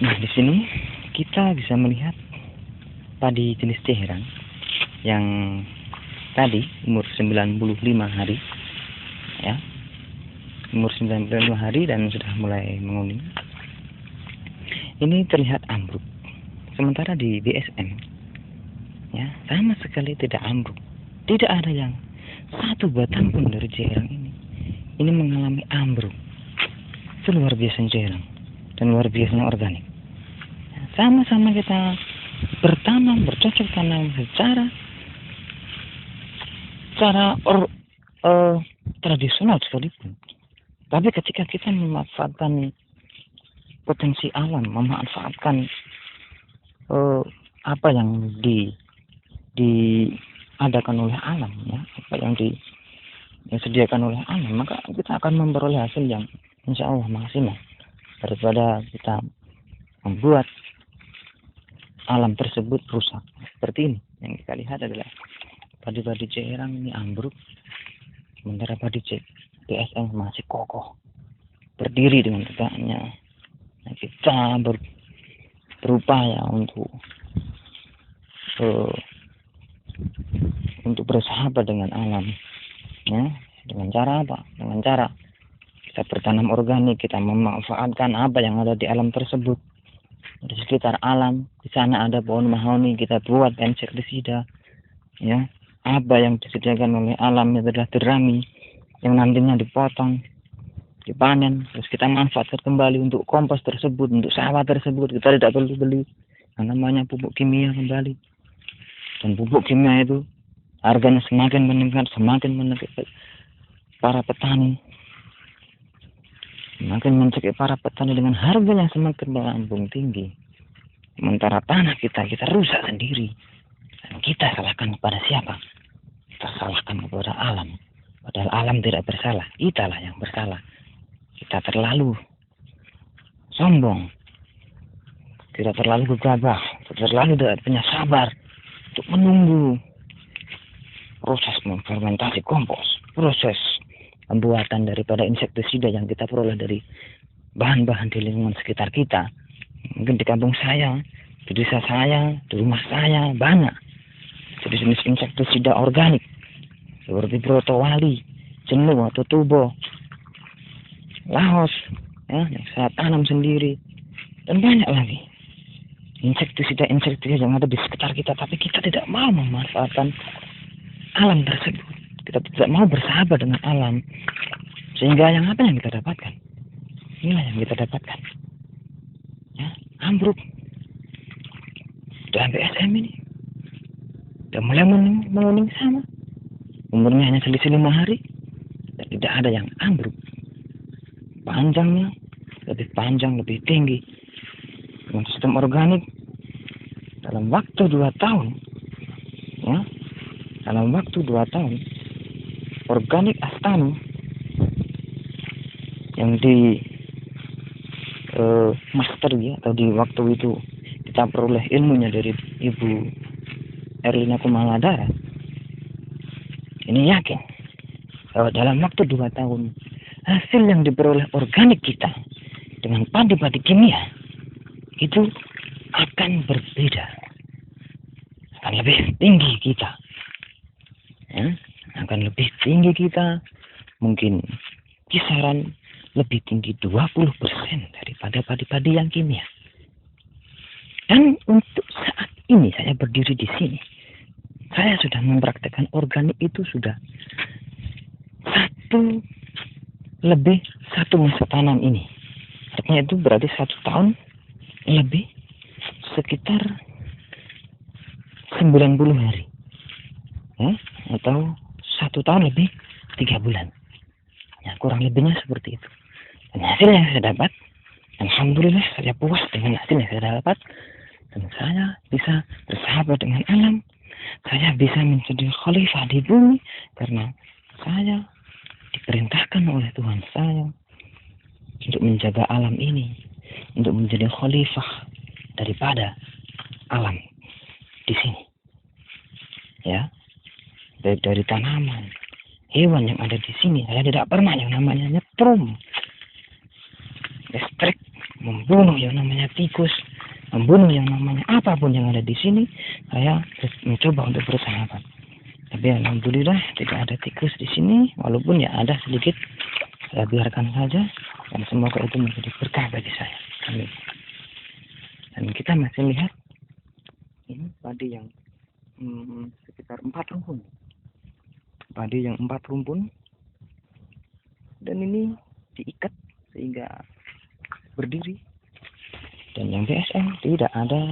Nah, di sini kita bisa melihat padi jenis Ceherang yang tadi umur 95 hari, ya, umur 95 hari dan sudah mulai menguning. Ini terlihat ambruk. Sementara di BSM, ya, sama sekali tidak ambruk. Tidak ada yang satu batang pun dari Ceherang ini mengalami ambruk. Itu luar biasa Ceherang dan luar biasanya organik. Sama-sama kita bertanam, bercocok tanam secara tradisional sekalipun. Tapi ketika kita memanfaatkan potensi alam, memanfaatkan apa yang diadakan oleh alam, ya, apa yang disediakan oleh alam, maka kita akan memperoleh hasil yang insya Allah maksimal daripada kita membuat alam tersebut rusak seperti ini. Yang kita lihat adalah padi-padi Ceherang ini ambruk, sementara padi BSM masih kokoh berdiri dengan tegaknya. Nah, kita berupaya untuk bersahabat dengan alam, ya, dengan cara apa? Dengan cara kita bertanam organik, kita memanfaatkan apa yang ada di alam tersebut. Di sekitar alam, di sana ada pohon mahoni, kita buat insektisida, ya. Apa yang disediakan oleh alam itu adalah jerami yang nantinya dipotong, dipanen, terus kita manfaatkan kembali untuk kompos tersebut, untuk sawah tersebut. Kita tidak perlu beli yang namanya pupuk kimia kembali. Dan pupuk kimia itu harganya semakin meningkat para petani. Semakin mencekik para petani dengan harga yang semakin melambung tinggi. Sementara tanah kita rusak sendiri. Dan kita salahkan kepada siapa? Kita salahkan kepada alam. Padahal alam tidak bersalah. Kitalah yang bersalah. Kita terlalu sombong. Tidak terlalu gegabah. Terlalu tidak punya sabar untuk menunggu proses fermentasi kompos. Proses pembuatan daripada insektisida yang kita peroleh dari bahan-bahan di lingkungan sekitar kita. Mungkin di kampung saya, di desa saya, di rumah saya banyak jenis insektisida organik seperti brotowali, jenuh atau tubo, lahos, ya, yang saya tanam sendiri, dan banyak lagi insektisida yang ada di sekitar kita. Tapi kita tidak mau memanfaatkan alam tersebut. Kita tidak mau bersahabat dengan alam, sehingga yang apa yang kita dapatkan? Inilah yang kita dapatkan, ya, ambruk. Dan BSM ini udah mulai menguning sama, umurnya hanya selisih 5 hari dan tidak ada yang ambruk. Panjangnya lebih panjang, lebih tinggi. Dengan sistem organik dalam waktu 2 tahun, ya, dalam waktu 2 tahun, organik Astano yang di master, ya, atau di waktu itu kita peroleh ilmunya dari Ibu Erlina Kumaladara. Ini yakin bahwa dalam waktu 2 tahun hasil yang diperoleh organik kita dengan padi-padi kimia itu akan berbeda, akan lebih tinggi kita, ya, akan lebih tinggi kita, mungkin kisaran lebih tinggi 20% daripada padi-padi yang kimia. Dan untuk saat ini saya berdiri di sini, saya sudah mempraktekkan organik itu sudah 1 masa tanam ini. Artinya itu berarti 1 tahun lebih, sekitar 90 hari, ya, atau 1 tahun lebih 3 bulan. Ya, kurang lebihnya seperti itu. Dan hasil yang saya dapat, alhamdulillah saya puas dengan hasil yang saya dapat. Dan saya bisa bersahabat dengan alam. Saya bisa menjadi khalifah di bumi karena saya diperintahkan oleh Tuhan saya untuk menjaga alam ini, untuk menjadi khalifah daripada alam di sini, ya, baik dari tanaman, hewan yang ada di sini. Saya tidak pernah yang namanya nyetrum listrik membunuh yang namanya tikus, membunuh yang namanya apapun yang ada di sini. Saya mencoba untuk bersahabat. Tapi alhamdulillah tidak ada tikus di sini, walaupun ya ada sedikit. Saya biarkan saja, dan semoga itu menjadi berkah bagi saya. Amin. Dan kita masih lihat ini padi yang sekitar 4 rumpun. Padi yang 4 rumpun, dan ini diikat sehingga berdiri. Dan yang BSM tidak ada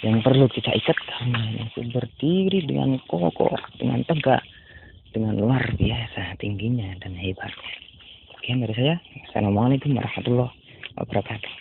yang perlu kita ikat karena itu berdiri dengan kokoh, dengan tegak, dengan luar biasa tingginya dan hebatnya. Sekian dari saya. Assalamualaikum warahmatullahi wabarakatuh.